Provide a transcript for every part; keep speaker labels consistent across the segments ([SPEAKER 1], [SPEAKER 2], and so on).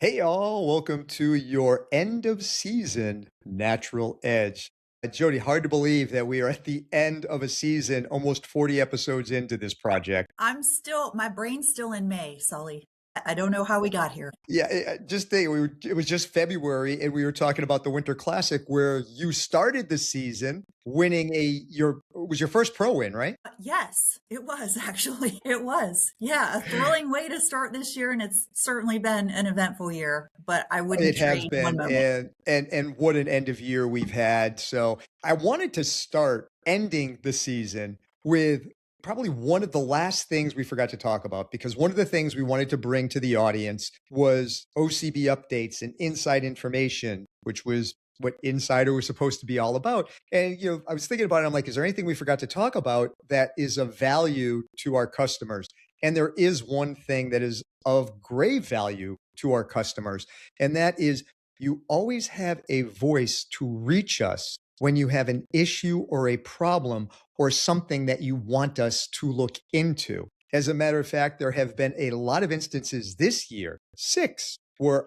[SPEAKER 1] Hey, all, welcome to your end of season Natural Edge. Jody, hard to believe that we are at the end of a season, almost 40 episodes into this project.
[SPEAKER 2] My brain's still in May, Sully. I don't know how we got here.
[SPEAKER 1] Yeah, just think it was just February, and we were talking about the Winter Classic where you started the season winning it was your first pro win, right?
[SPEAKER 2] Yes, it was actually. It was. Yeah, a thrilling way to start this year, and it's certainly been an eventful year, but I wouldn't
[SPEAKER 1] It has
[SPEAKER 2] trade one
[SPEAKER 1] been,
[SPEAKER 2] moment.
[SPEAKER 1] and what an end of year we've had. So I wanted to start ending the season with probably one of the last things we forgot to talk about, because one of the things we wanted to bring to the audience was OCB updates and inside information, which was what Insider was supposed to be all about. And I was thinking about it. I'm like, is there anything we forgot to talk about that is of value to our customers? And there is one thing that is of grave value to our customers, and that is you always have a voice to reach us when you have an issue or a problem or something that you want us to look into. As a matter of fact, there have been a lot of instances this year, six, where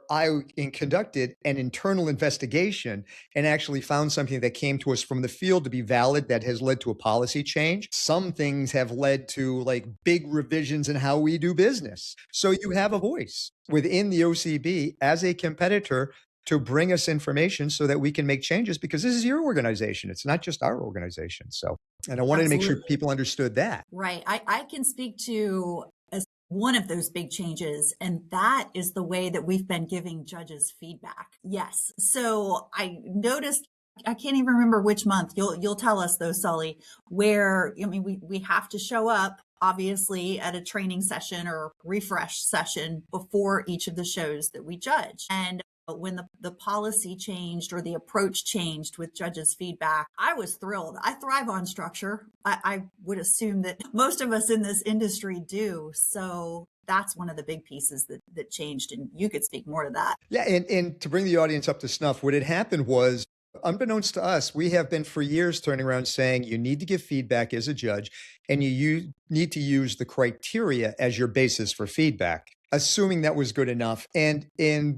[SPEAKER 1] conducted an internal investigation and actually found something that came to us from the field to be valid that has led to a policy change. Some things have led to like big revisions in how we do business. So you have a voice within the OCB as a competitor to bring us information so that we can make changes, because this is your organization. It's not just our organization. So, and I wanted to make sure
[SPEAKER 2] Absolutely.
[SPEAKER 1] people understood that.
[SPEAKER 2] Right. I can speak to as one of those big changes, and that is the way that we've been giving judges feedback. Yes. So I noticed, I can't even remember which month. You'll tell us though, Sully, where I mean we have to show up obviously at a training session or refresh session before each of the shows that we judge. And when the policy changed or the approach changed with judges' feedback, I was thrilled. I thrive on structure. I would assume that most of us in this industry do. So that's one of the big pieces that changed. And you could speak more to that.
[SPEAKER 1] Yeah, and to bring the audience up to snuff, what had happened was, unbeknownst to us, we have been for years turning around saying you need to give feedback as a judge, and need to use the criteria as your basis for feedback, assuming that was good enough. And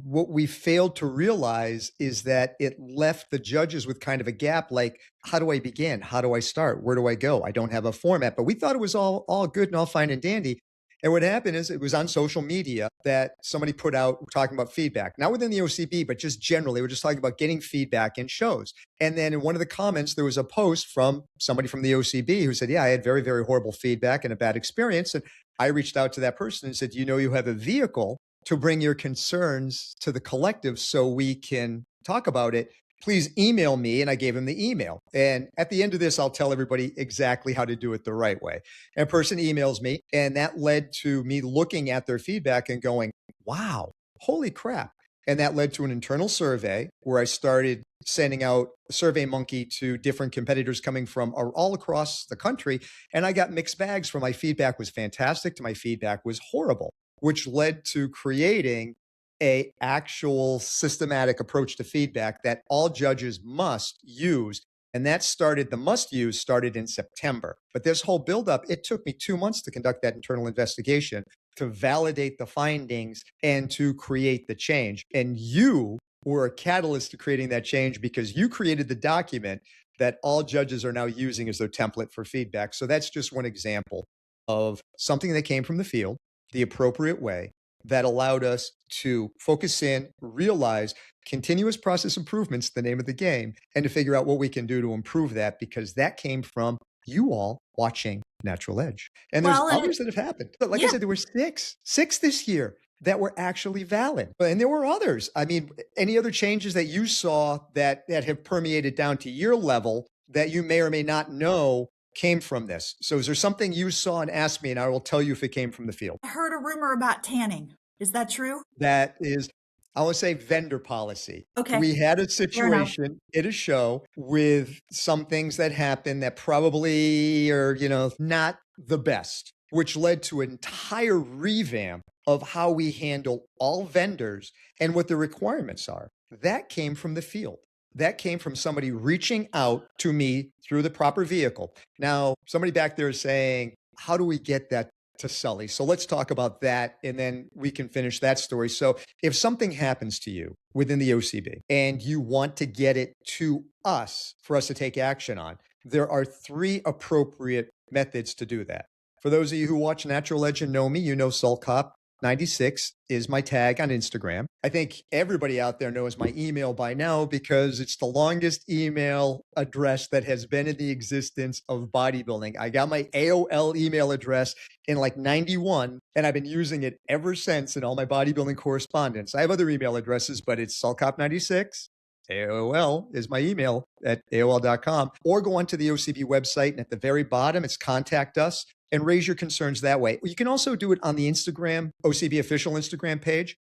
[SPEAKER 1] what we failed to realize is that it left the judges with kind of a gap, like, how do I begin? How do I start? Where do I go? I don't have a format. But we thought it was all good and all fine and dandy. And what happened is it was on social media that somebody put out talking about feedback, not within the OCB, but just generally. We're just talking about getting feedback in shows. And then in one of the comments, there was a post from somebody from the OCB who said, yeah, I had very, very horrible feedback and a bad experience. And I reached out to that person and said, you have a vehicle to bring your concerns to the collective so we can talk about it. Please email me. And I gave him the email. And at the end of this, I'll tell everybody exactly how to do it the right way. And a person emails me, and that led to me looking at their feedback and going, wow, holy crap. And that led to an internal survey where I started sending out Survey Monkey to different competitors coming from all across the country. And I got mixed bags from my feedback was fantastic to my feedback was horrible, which led to creating a actual systematic approach to feedback that all judges must use. And the must use started in September. But this whole buildup, it took me 2 months to conduct that internal investigation, to validate the findings and to create the change. And you were a catalyst to creating that change, because you created the document that all judges are now using as their template for feedback. So that's just one example of something that came from the field, the appropriate way, that allowed us to focus in, realize continuous process improvements, the name of the game, and to figure out what we can do to improve that, because that came from you all watching Natural Edge. And there's
[SPEAKER 2] Well, and
[SPEAKER 1] others that have happened. But like I
[SPEAKER 2] yeah,
[SPEAKER 1] said, there were six this year that were actually valid. And there were others. I mean, any other changes that you saw that have permeated down to your level that you may or may not know came from this? So is there something you saw and asked me, and I will tell you if it came from the field?
[SPEAKER 2] I heard a rumor about tanning. Is that true?
[SPEAKER 1] That is, I want to say, vendor policy.
[SPEAKER 2] Okay,
[SPEAKER 1] We had a
[SPEAKER 2] fair enough.
[SPEAKER 1] situation at a show with some things that happened that probably are, not the best, which led to an entire revamp of how we handle all vendors and what the requirements are. That came from the field. That came from somebody reaching out to me through the proper vehicle. Now, somebody back there is saying, how do we get that to Sully. So let's talk about that and then we can finish that story. So if something happens to you within the OCB and you want to get it to us for us to take action on, there are 3 appropriate methods to do that. For those of you who watch Natural Legend know me, you know Sulcop 96 is my tag on Instagram. I think everybody out there knows my email by now because it's the longest email address that has been in the existence of bodybuilding. I got my AOL email address in like 91, and I've been using it ever since in all my bodybuilding correspondence. I have other email addresses, but it's Sulcop96. AOL is my email at AOL.com, or go onto the OCB website, and at the very bottom, it's contact us and raise your concerns that way. You can also do it on the Instagram, OCB official Instagram page.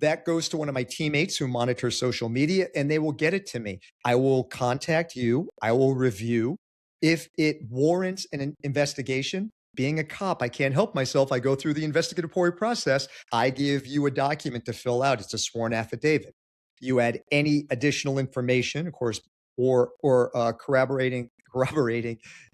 [SPEAKER 1] That goes to one of my teammates who monitors social media, and they will get it to me. I will contact you. I will review. If it warrants an investigation, being a cop, I can't help myself. I go through the investigatory process. I give you a document to fill out. It's a sworn affidavit. You add any additional information, of course, or corroborating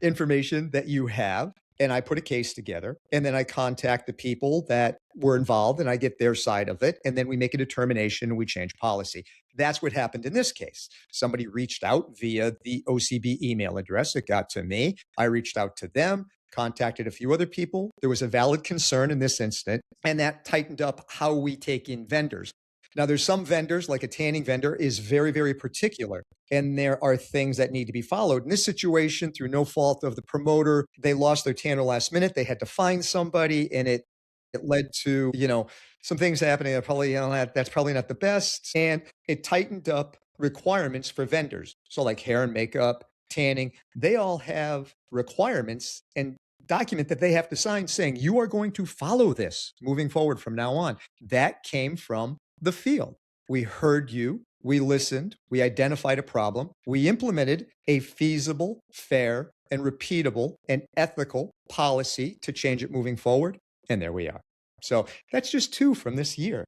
[SPEAKER 1] information that you have, and I put a case together, and then I contact the people that were involved, and I get their side of it, and then we make a determination and we change policy. That's what happened in this case. Somebody reached out via the OCB email address. It got to me. I reached out to them, contacted a few other people. There was a valid concern in this instant, and that tightened up how we take in vendors. Now, there's some vendors, like a tanning vendor, is very, very particular, and there are things that need to be followed. In this situation, through no fault of the promoter, they lost their tanner last minute. They had to find somebody, and it led to, some things happening that probably, that's probably not the best. And it tightened up requirements for vendors. So like hair and makeup, tanning, they all have requirements and document that they have to sign saying, you are going to follow this moving forward from now on. That came from the field. We heard you, we listened, we identified a problem, we implemented a feasible, fair, and repeatable and ethical policy to change it moving forward, and there we are. So that's just 2 from this year.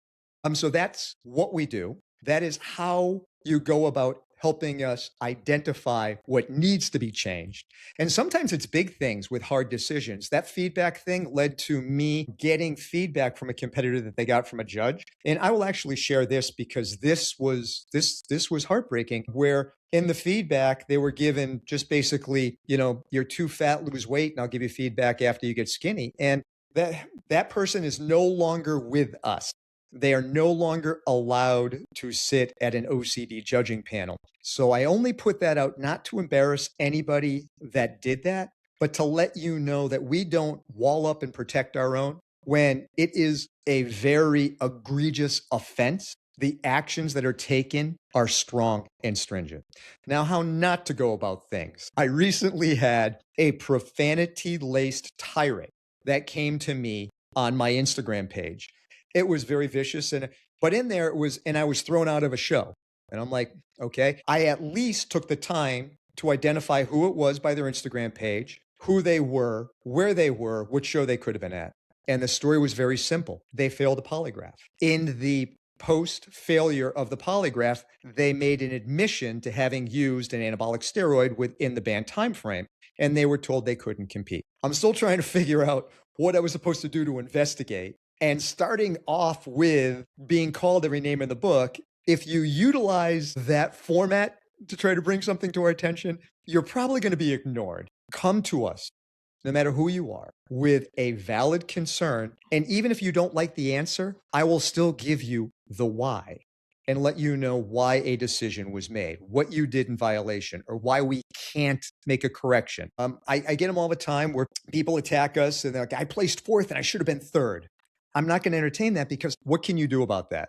[SPEAKER 1] So that's what we do. That is how you go about helping us identify what needs to be changed. And sometimes it's big things with hard decisions. That feedback thing led to me getting feedback from a competitor that they got from a judge. And I will actually share this because this was heartbreaking, where in the feedback, they were given just basically, you're too fat, lose weight, and I'll give you feedback after you get skinny. And that person is no longer with us. They are no longer allowed to sit at an OCD judging panel. So I only put that out not to embarrass anybody that did that, but to let you know that we don't wall up and protect our own when it is a very egregious offense. The actions that are taken are strong and stringent. Now, how not to go about things. I recently had a profanity-laced tirade that came to me on my Instagram page. It was very vicious, but in there it was, and I was thrown out of a show. And I'm like, okay, I at least took the time to identify who it was by their Instagram page, who they were, where they were, what show they could have been at. And the story was very simple. They failed a polygraph. In the post-failure of the polygraph, they made an admission to having used an anabolic steroid within the banned time frame, and they were told they couldn't compete. I'm still trying to figure out what I was supposed to do to investigate. And starting off with being called every name in the book, if you utilize that format to try to bring something to our attention, you're probably going to be ignored. Come to us, no matter who you are, with a valid concern. And even if you don't like the answer, I will still give you the why and let you know why a decision was made, what you did in violation, or why we can't make a correction. I get them all the time where people attack us and they're like, I placed 4th and I should have been 3rd. I'm not going to entertain that because what can you do about that?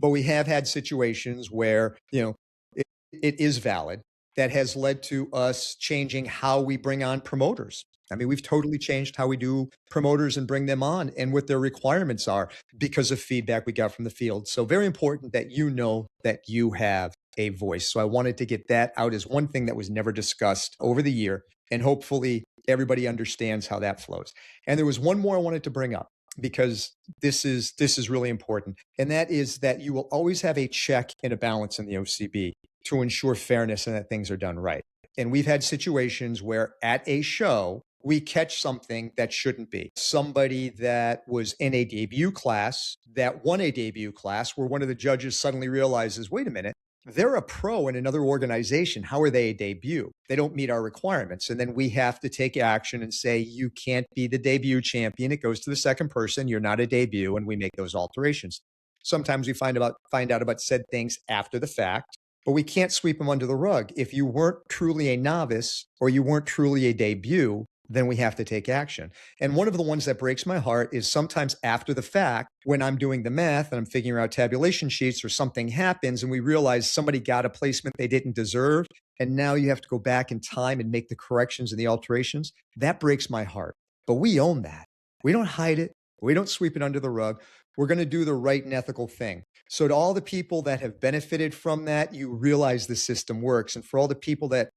[SPEAKER 1] But we have had situations where, it is valid. That has led to us changing how we bring on promoters. I mean, we've totally changed how we do promoters and bring them on and what their requirements are because of feedback we got from the field. So very important that you know that you have a voice. So I wanted to get that out as one thing that was never discussed over the year. And hopefully everybody understands how that flows. And there was one more I wanted to bring up, because this is really important. And that is that you will always have a check and a balance in the OCB to ensure fairness and that things are done right. And we've had situations where at a show, we catch something that shouldn't be. Somebody that was in a debut class, that won a debut class, where one of the judges suddenly realizes, wait a minute, they're a pro in another organization. How are they a debut? They don't meet our requirements. And then we have to take action and say, you can't be the debut champion. It goes to the second person. You're not a debut. And we make those alterations. Sometimes we find out about said things after the fact, but we can't sweep them under the rug. If you weren't truly a novice or you weren't truly a debut, then we have to take action. And one of the ones that breaks my heart is sometimes after the fact, when I'm doing the math and I'm figuring out tabulation sheets or something happens and we realize somebody got a placement they didn't deserve, and now you have to go back in time and make the corrections and the alterations. That breaks my heart. But we own that. We don't hide it. We don't sweep it under the rug. We're going to do the right and ethical thing. So to all the people that have benefited from that, you realize the system works. And for all the people that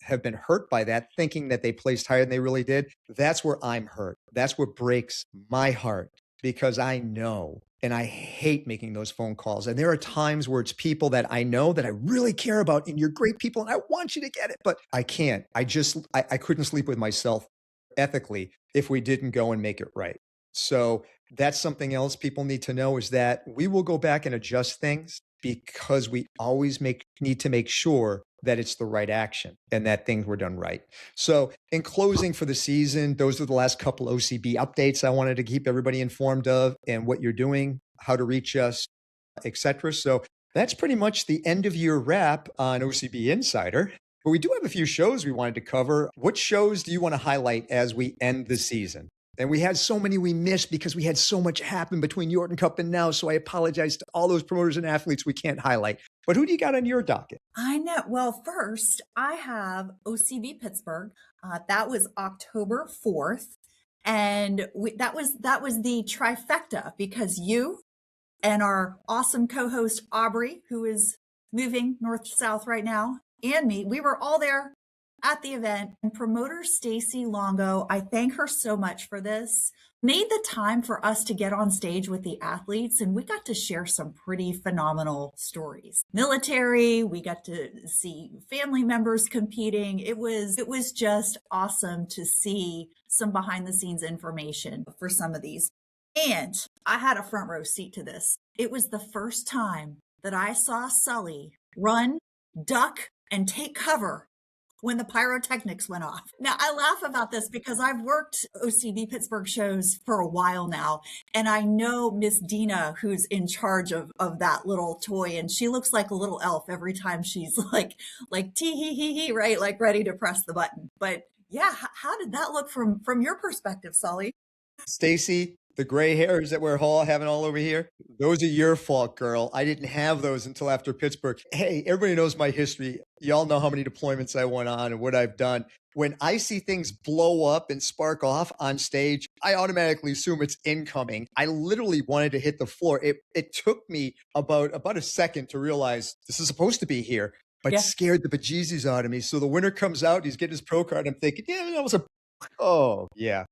[SPEAKER 1] have been hurt by that, thinking that they placed higher than they really did, that's where I'm hurt. That's what breaks my heart, because I know, and I hate making those phone calls. And there are times where it's people that I know that I really care about, and you're great people, and I want you to get it, but I can't. I couldn't sleep with myself ethically if we didn't go and make it right. So that's something else people need to know, is that we will go back and adjust things because we always need to make sure that it's the right action and that things were done right. So in closing for the season, those are the last couple OCB updates I wanted to keep everybody informed of, and what you're doing, how to reach us, etc. So that's pretty much the end of year wrap on OCB Insider. But we do have a few shows we wanted to cover. What shows do you want to highlight as we end the season? And we had so many we missed because we had so much happen between Yorton Cup and now. So I apologize to all those promoters and athletes we can't highlight. But who do you got on your docket?
[SPEAKER 2] I know. Well, first, I have OCB Pittsburgh. That was October 4th. And that was the trifecta, because you and our awesome co-host Aubrey, who is moving north to south right now, and me, we were all there at the event. And promoter Stacy Longo, I thank her so much for this, made the time for us to get on stage with the athletes, and we got to share some pretty phenomenal stories. Military, we got to see family members competing. It was just awesome to see some behind the scenes information for some of these. And I had a front row seat to this. It was the first time that I saw Sully run, duck, and take cover when the pyrotechnics went off. Now, I laugh about this because I've worked OCB Pittsburgh shows for a while now, and I know Miss Dina, who's in charge of that little toy, and she looks like a little elf every time she's like tee hee hee hee, right? Like ready to press the button. But yeah, how did that look from your perspective, Sully?
[SPEAKER 1] Stacy, the gray hairs that we're all having all over here, those are your fault, girl. I didn't have those until after Pittsburgh. Hey, everybody knows my history. Y'all know how many deployments I went on and what I've done. When I see things blow up and spark off on stage, I automatically assume it's incoming. I literally wanted to hit the floor. It took me about a second to realize this is supposed to be here, but scared the bejesus out of me. So the winner comes out, he's getting his pro card. I'm thinking, yeah, that was oh yeah.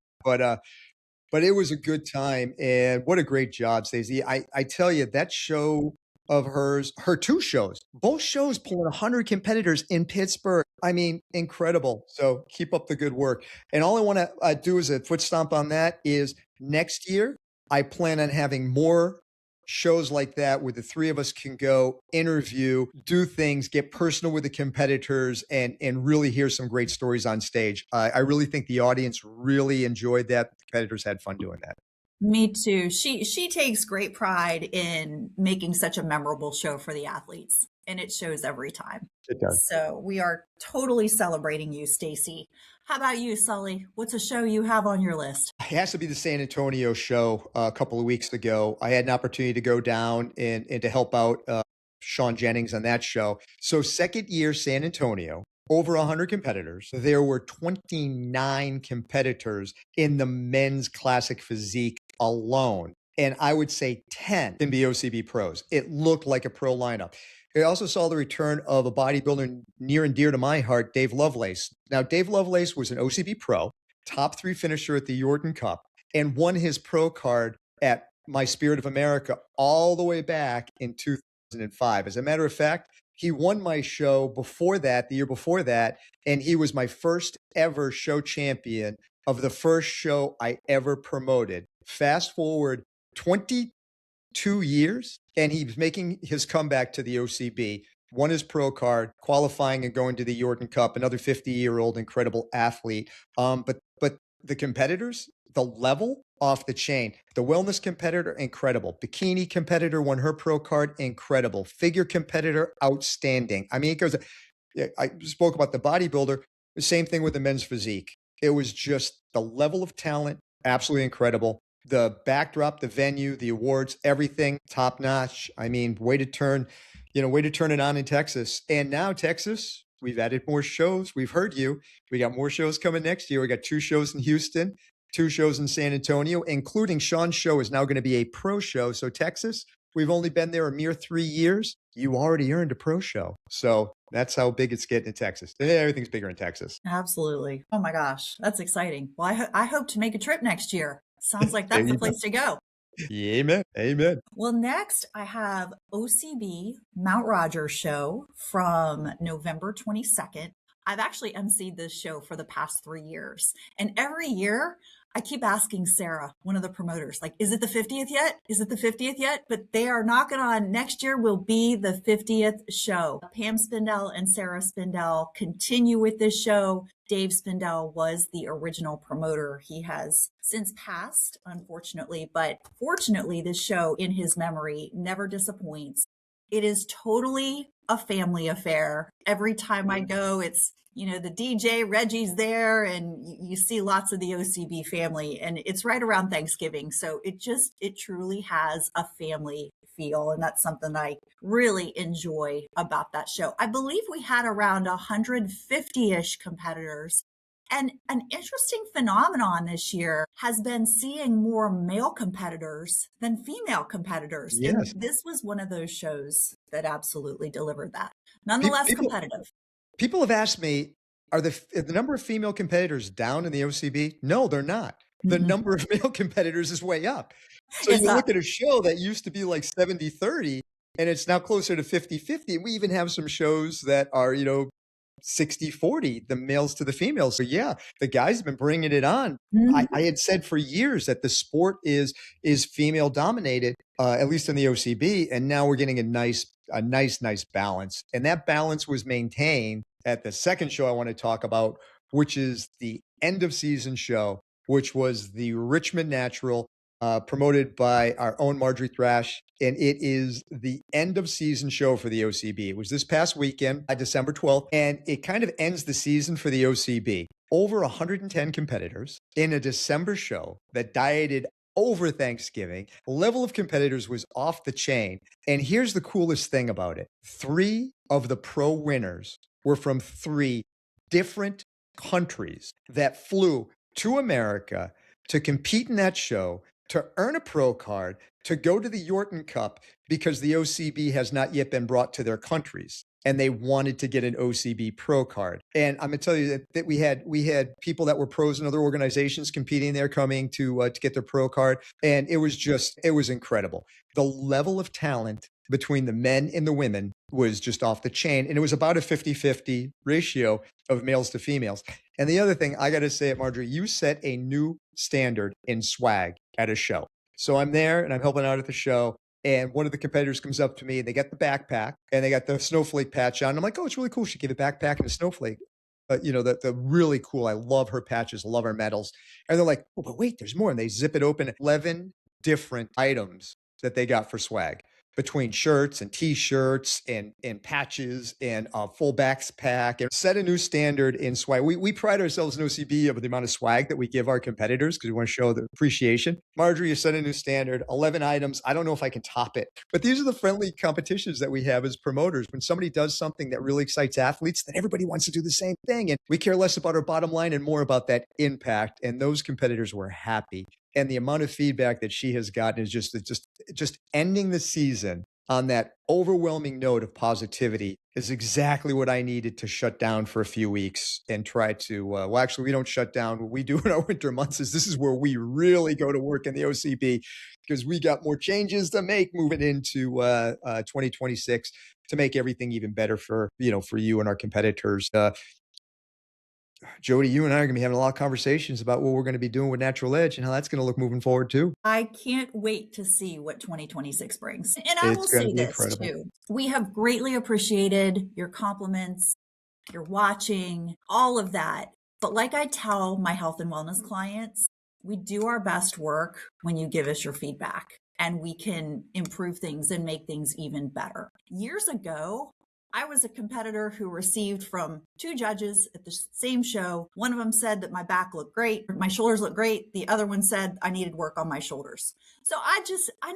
[SPEAKER 1] But it was a good time, and what a great job, Stacey. I tell you, that show of hers, her two shows, both shows pulling 100 competitors in Pittsburgh. I mean, incredible. So keep up the good work. And all I want to do as a foot stomp on that is next year, I plan on having more shows like that where the three of us can go interview, do things, get personal with the competitors, and really hear some great stories on stage. I really think the audience really enjoyed that. The competitors had fun doing that.
[SPEAKER 2] Me too. She takes great pride in making such a memorable show for the athletes, and it shows every time.
[SPEAKER 1] It does.
[SPEAKER 2] So we are totally celebrating you, Stacy. How about you, Sully? What's a show you have on your list?
[SPEAKER 1] It has to be the San Antonio show a couple of weeks ago. I had an opportunity to go down and to help out Sean Jennings on that show. So second year San Antonio, over 100 competitors. There were 29 competitors in the men's classic physique alone. And I would say 10 in the OCB pros. It looked like a pro lineup. I also saw the return of a bodybuilder near and dear to my heart, Dave Lovelace. Now, Dave Lovelace was an OCB pro, top 3 finisher at the Yorton Cup, and won his pro card at my Spirit of America all the way back in 2005. As a matter of fact, he won my show before that, the year before that, and he was my first ever show champion of the first show I ever promoted. Fast forward 22 years, and he was making his comeback to the OCB, won his pro card, qualifying and going to the Yorton Cup, another 50-year-old incredible athlete. But the competitors, the level off the chain. The wellness competitor, incredible. Bikini competitor won her pro card, incredible. Figure competitor, outstanding. I mean, it goes. Yeah, I spoke about the bodybuilder. The same thing with the men's physique. It was just the level of talent, absolutely incredible. The backdrop, the venue, the awards, everything top notch. I mean, way to turn it on in Texas. And now Texas, we've added more shows. We've heard you. We got more shows coming next year. We got 2 shows in Houston, 2 shows in San Antonio, including Sean's show is now going to be a pro show. So Texas, we've only been there a mere 3 years. You already earned a pro show. So that's how big it's getting in Texas. Everything's bigger in Texas.
[SPEAKER 2] Absolutely. Oh my gosh, that's exciting. Well, I hope to make a trip next year. Sounds like
[SPEAKER 1] There
[SPEAKER 2] that's the
[SPEAKER 1] you go.
[SPEAKER 2] place to go.
[SPEAKER 1] Amen. Amen.
[SPEAKER 2] Well, next I have OCB Mount Rogers show from November 22nd. I've actually emceed this show for the past 3 years. And every year I keep asking Sarah, one of the promoters, like, is it the 50th yet? Is it the 50th yet? But they are knocking on next year will be the 50th show. Pam Spindell and Sarah Spindell continue with this show. Dave Spindell was the original promoter. He has since passed, unfortunately, but fortunately, this show in his memory never disappoints. It is totally a family affair. Every time I go, it's, the DJ Reggie's there and you see lots of the OCB family, and it's right around Thanksgiving. So it truly has a family feel. And that's something I really enjoy about that show. I believe we had around 150-ish competitors. And an interesting phenomenon this year has been seeing more male competitors than female competitors. And
[SPEAKER 1] Yes.
[SPEAKER 2] this was one of those shows that absolutely delivered that.
[SPEAKER 1] Pe-
[SPEAKER 2] Nonetheless,
[SPEAKER 1] People,
[SPEAKER 2] competitive.
[SPEAKER 1] people have asked me, are the number of female competitors down in the OCB? No, they're not. The
[SPEAKER 2] Mhm.
[SPEAKER 1] number of male competitors is way up. So
[SPEAKER 2] It's
[SPEAKER 1] you
[SPEAKER 2] up.
[SPEAKER 1] look at a show that used to be like 70-30, and it's now closer to 50-50. We even have some shows that are, 60-40, the males to the females. So yeah, the guys have been bringing it on.
[SPEAKER 2] Mhm.
[SPEAKER 1] I had said for years that the sport is female dominated, at least in the OCB, and now we're getting a nice balance. And that balance was maintained at the second show I want to talk about, which is the end of season show, which was the Richmond Natural, promoted by our own Marjorie Thrash. And it is the end of season show for the OCB. It was this past weekend, December 12th, and it kind of ends the season for the OCB. Over 110 competitors in a December show that dieted over Thanksgiving. The level of competitors was off the chain. And here's the coolest thing about it. 3 of the pro winners were from 3 different countries that flew to America to compete in that show, to earn a pro card, to go to the Yorton Cup, because the OCB has not yet been brought to their countries. And they wanted to get an OCB pro card. And I'm going to tell you that we had people that were pros in other organizations competing there, coming to get their pro card. And it was incredible. The level of talent between the men and the women was just off the chain. And it was about a 50-50 ratio of males to females. And the other thing I got to say, Marjorie, you set a new standard in swag at a show. So I'm there and I'm helping out at the show. And one of the competitors comes up to me and they got the backpack and they got the snowflake patch on. I'm like, oh, it's really cool. She gave a backpack and a snowflake. The really cool. I love her patches. I love her medals. And they're like, oh, but wait, there's more. And they zip it open. 11 different items that they got for swag, between shirts and T-shirts and patches and a full backpack, and set a new standard in swag. We pride ourselves in OCB of the amount of swag that we give our competitors because we want to show the appreciation. Marjorie, you set a new standard, 11 items. I don't know if I can top it, but these are the friendly competitions that we have as promoters. When somebody does something that really excites athletes, then everybody wants to do the same thing. And we care less about our bottom line and more about that impact. And those competitors were happy. And the amount of feedback that she has gotten is just ending the season on that overwhelming note of positivity is exactly what I needed to shut down for a few weeks and try to, actually, we don't shut down. What we do in our winter months is this is where we really go to work in the OCB, because we got more changes to make moving into 2026 to make everything even better for you and our competitors. Jody, you and I are going to be having a lot of conversations about what we're going to be doing with Natural Edge and how that's going to look moving forward too.
[SPEAKER 2] I can't wait to see what 2026 brings. And I will
[SPEAKER 1] It's going to
[SPEAKER 2] say
[SPEAKER 1] be
[SPEAKER 2] this
[SPEAKER 1] incredible.
[SPEAKER 2] too. We have greatly appreciated your compliments, your watching, all of that. But like I tell my health and wellness clients, we do our best work when you give us your feedback and we can improve things and make things even better. Years ago, I was a competitor who received from two judges at the same show. One of them said that my back looked great, my shoulders looked great. The other one said I needed work on my shoulders. So I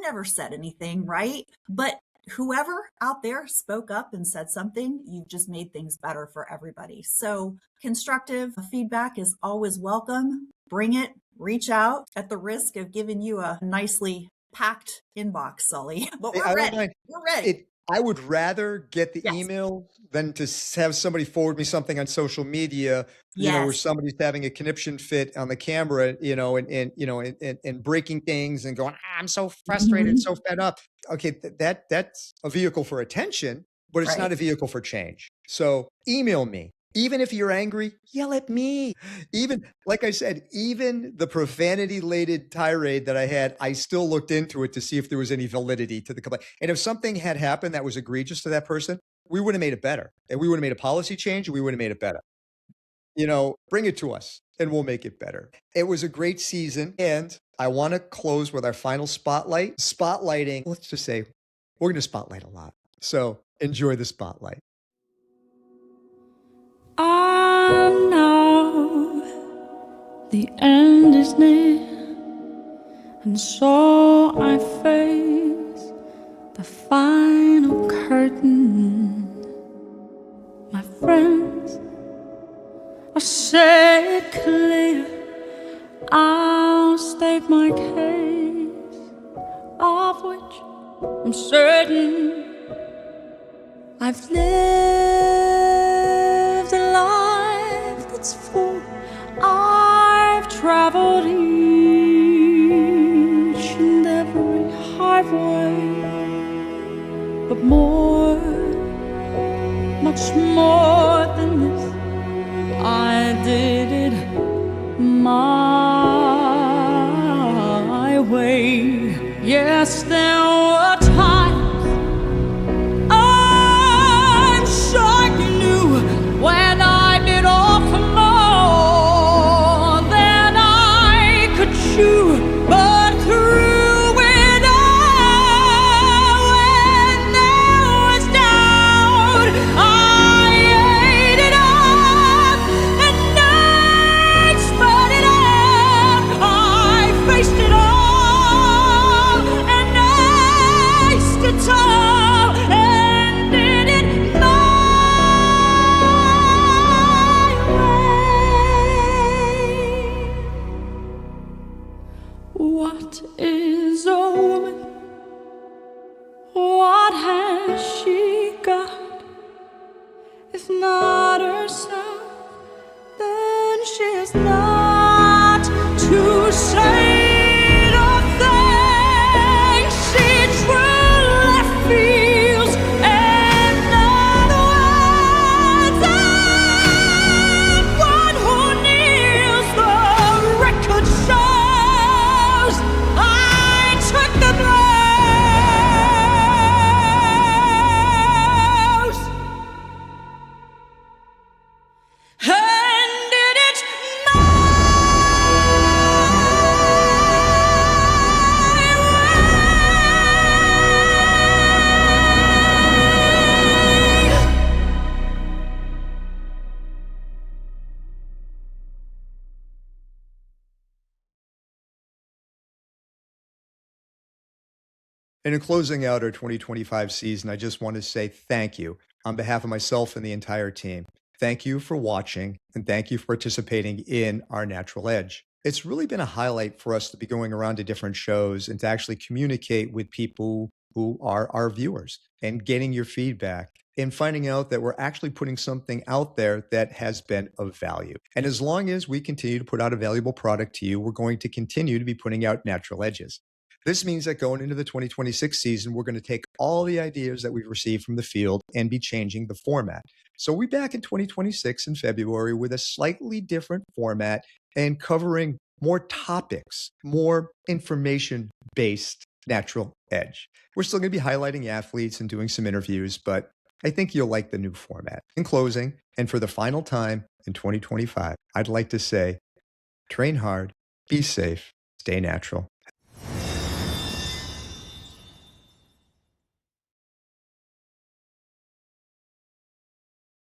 [SPEAKER 2] never said anything, right? But whoever out there spoke up and said something, you've just made things better for everybody. So constructive feedback is always welcome. Bring it, reach out at the risk of giving you a nicely packed inbox, Sully. But we're
[SPEAKER 1] I don't
[SPEAKER 2] ready.
[SPEAKER 1] mind.
[SPEAKER 2] We're ready.
[SPEAKER 1] I would rather get the
[SPEAKER 2] Yes.
[SPEAKER 1] email than to have somebody forward me something on social media, where
[SPEAKER 2] Yes.
[SPEAKER 1] somebody's having a conniption fit on the camera, and breaking things and going, I'm so frustrated,
[SPEAKER 2] Mhm.
[SPEAKER 1] so fed up. Okay, that's a vehicle for attention, but it's
[SPEAKER 2] Right.
[SPEAKER 1] not a vehicle for change. So email me. Even if you're angry, yell at me. Even, like I said, even the profanity-laden tirade that I had, I still looked into it to see if there was any validity to the complaint. And if something had happened that was egregious to that person, we would have made it better. And we would have made a policy change, and we would have made it better. Bring it to us, and we'll make it better. It was a great season, and I want to close with our final spotlight. Spotlighting, let's just say, we're going to spotlight a lot. So enjoy the spotlight.
[SPEAKER 3] I know the end is near, and so I face the final curtain. My friends, I say it clear, I'll state my case, of which I'm certain. I've lived a life that's full. I've traveled each and every highway, but more, much more than this, I did it my way. Yes, there were times I'm sure you knew when I bit off more than I could chew, but through it all, when there was doubt, I ate it up and I spat it out. I faced it all and I stood tall and did it my way. What is a woman? What has she got? If not herself, then she's not to say the things she truly feels. In other words, I'm one who kneels. The record shows I took the blows and did it my way.
[SPEAKER 1] And in closing out our 2025 season, I just want to say thank you on behalf of myself and the entire team. Thank you for watching, and thank you for participating in our Natural Edge. It's really been a highlight for us to be going around to different shows and to actually communicate with people who are our viewers and getting your feedback and finding out that we're actually putting something out there that has been of value. And as long as we continue to put out a valuable product to you, we're going to continue to be putting out Natural Edges. This means that going into the 2026 season, we're going to take all the ideas that we've received from the field and be changing the format. So we'll be back in 2026 in February with a slightly different format and covering more topics, more information-based natural edge. We're still going to be highlighting athletes and doing some interviews, but I think you'll like the new format. In closing, and for the final time in 2025, I'd like to say, train hard, be safe, stay natural.